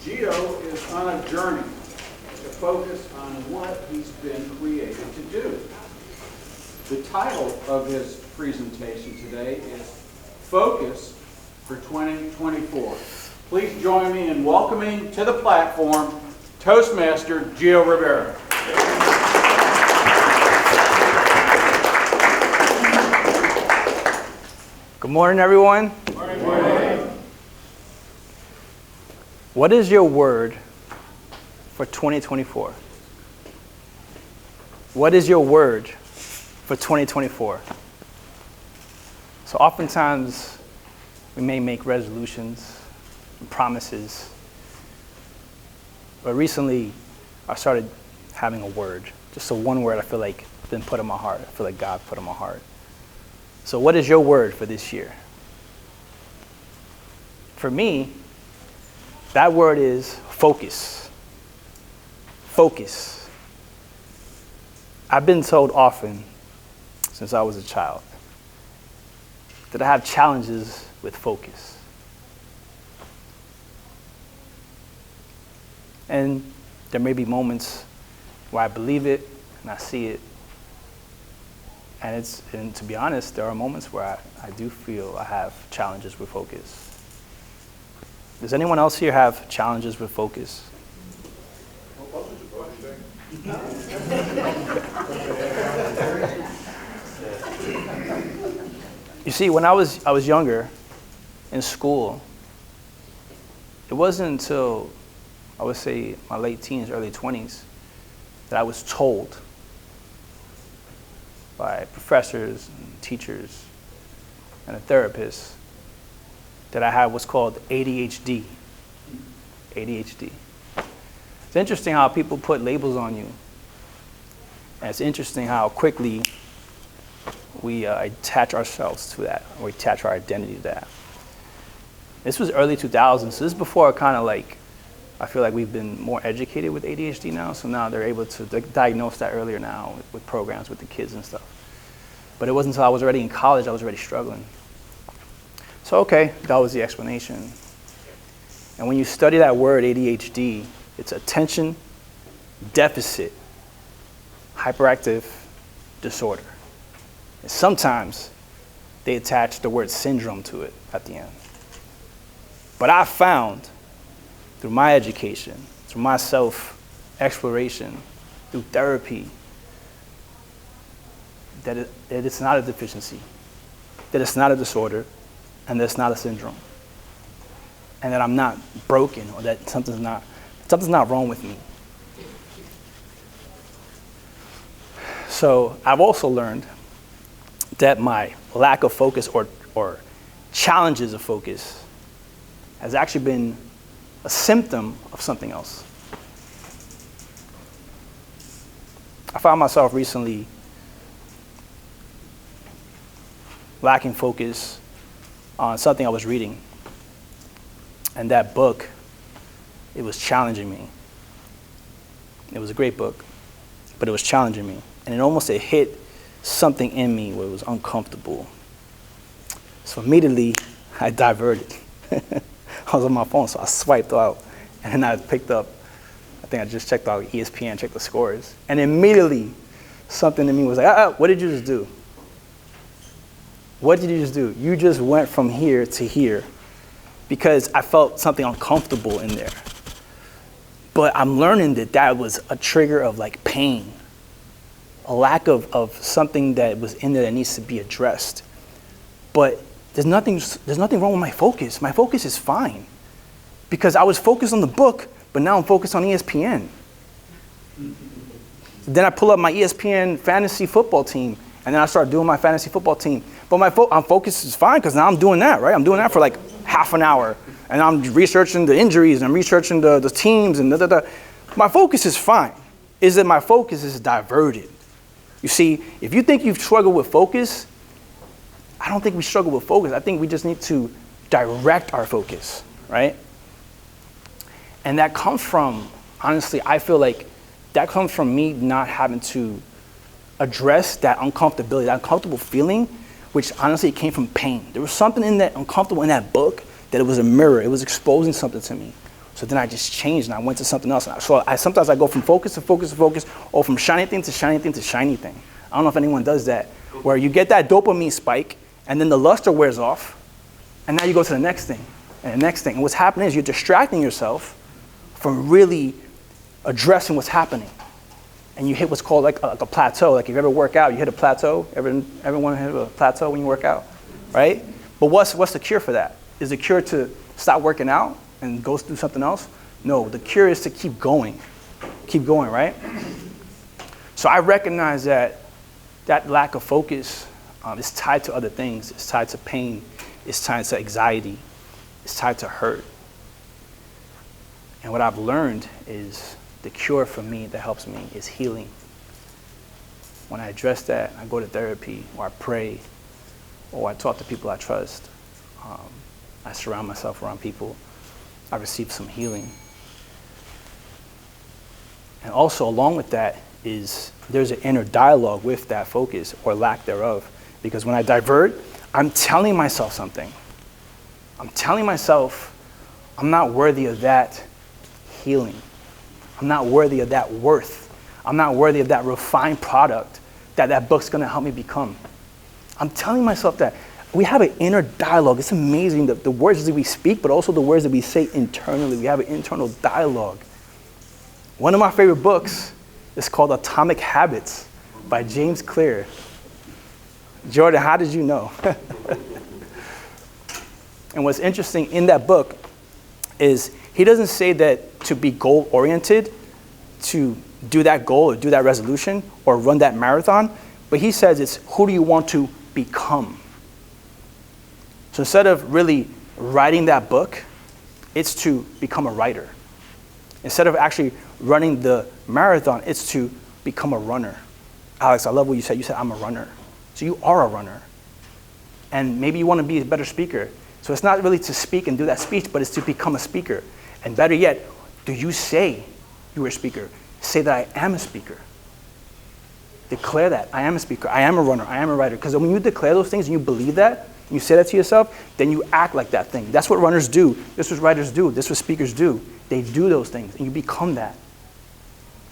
Gio is on a journey to focus on what he's been created to do. The title of his presentation today is Focus for 2024. Please join me in welcoming to the platform Toastmaster Gio Rivera. Good morning, everyone. Good morning. What is your word for 2024? What is your word for 2024? So oftentimes we may make resolutions and promises, but recently I started having a word, just a one word I feel like been put in my heart. I feel like God put in my heart. So what is your word for this year? For me, that word is focus. Focus. I've been told often since I was a child that I have challenges with focus. And there may be moments where I believe it and I see it. And to be honest, there are moments where I do feel I have challenges with focus. Does anyone else here have challenges with focus? You see, when I was younger in school, it wasn't until I would say my late teens, early 20s, that I was told by professors and teachers and a therapist that I had what's called ADHD. ADHD. It's interesting how people put labels on you. And it's interesting how quickly we attach ourselves to that, or we attach our identity to that. This was early 2000s, so this is before I feel like we've been more educated with ADHD now, so now they're able to diagnose that earlier now with programs with the kids and stuff. But it wasn't until I was already in college I was already struggling. So okay, that was the explanation. And when you study that word ADHD, it's attention deficit hyperactive disorder. And sometimes they attach the word syndrome to it at the end. But I found through my education, through my self-exploration, through therapy, that it's not a deficiency, that it's not a disorder, and that it's not a syndrome, and that I'm not broken, or that something's not wrong with me. So I've also learned that my lack of focus or challenges of focus has actually been a symptom of something else. I found myself recently lacking focus on something I was reading. And that book, it was challenging me. It was a great book, but it was challenging me. And it hit something in me where it was uncomfortable. So immediately, I diverted. I was on my phone, so I swiped out, and then I picked up, I think I just checked out ESPN, checked the scores, and immediately something in me was like, what did you just do? What did you just do? You just went from here to here, because I felt something uncomfortable in there. But I'm learning that was a trigger of pain, a lack of something that was in there that needs to be addressed. But there's nothing wrong with my focus. My focus is fine, because I was focused on the book, but now I'm focused on ESPN. Then I pull up my ESPN fantasy football team, and then I start doing my fantasy football team. But my focus is fine, because now I'm doing that, right? I'm doing that for half an hour, and I'm researching the injuries, and I'm researching the teams, and da-da-da. My focus is fine. Is that my focus is diverted. You see, if you think you've struggled with focus, I don't think we struggle with focus. I think we just need to direct our focus, right? And that comes from, honestly, I feel like that comes from me not having to address that uncomfortability, that uncomfortable feeling, which honestly came from pain. There was something in that uncomfortable in that book that it was a mirror. It was exposing something to me. So then I just changed and I went to something else. So sometimes I go from focus to focus to focus, or from shiny thing to shiny thing to shiny thing. I don't know if anyone does that, where you get that dopamine spike and then the luster wears off, and now you go to the next thing and the next thing. And what's happening is you're distracting yourself from really addressing what's happening. And you hit what's called like a plateau. Like if you ever work out, you hit a plateau. Everyone hit a plateau when you work out, right? But what's the cure for that? Is the cure to stop working out and go do something else? No, the cure is to keep going, right? So I recognize that lack of focus is tied to other things. It's tied to pain. It's tied to anxiety. It's tied to hurt. And what I've learned is the cure for me that helps me is healing. When I address that, I go to therapy, or I pray, or I talk to people I trust. I surround myself around people. I receive some healing. And also along with that is there's an inner dialogue with that focus or lack thereof. Because when I divert, I'm telling myself something. I'm telling myself I'm not worthy of that healing. I'm not worthy of that worth. I'm not worthy of that refined product that book's gonna help me become. I'm telling myself that. We have an inner dialogue. It's amazing the words that we speak, but also the words that we say internally. We have an internal dialogue. One of my favorite books is called Atomic Habits by James Clear. Jordan, how did you know? And what's interesting in that book is he doesn't say that to be goal-oriented, to do that goal or do that resolution or run that marathon, but he says it's who do you want to become? So instead of really writing that book, it's to become a writer. Instead of actually running the marathon, it's to become a runner. Alex, I love what you said. You said, I'm a runner. So you are a runner. And maybe you want to be a better speaker. So it's not really to speak and do that speech, but it's to become a speaker. And better yet, do you say you are a speaker? Say that I am a speaker. Declare that. I am a speaker. I am a runner. I am a writer. Because when you declare those things and you believe that, and you say that to yourself, then you act like that thing. That's what runners do. This is what writers do. This is what speakers do. They do those things, and you become that.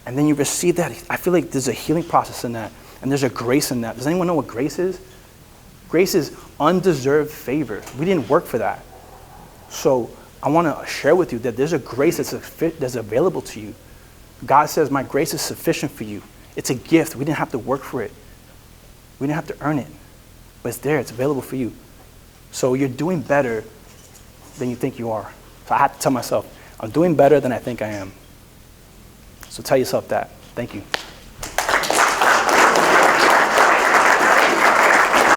And then you receive that. I feel like there's a healing process in that, and there's a grace in that. Does anyone know what grace is? Grace is undeserved favor. We didn't work for that. So I want to share with you that there's a grace that's available to you. God says, my grace is sufficient for you. It's a gift. We didn't have to work for it. We didn't have to earn it. But it's there. It's available for you. So you're doing better than you think you are. So I have to tell myself, I'm doing better than I think I am. So tell yourself that. Thank you.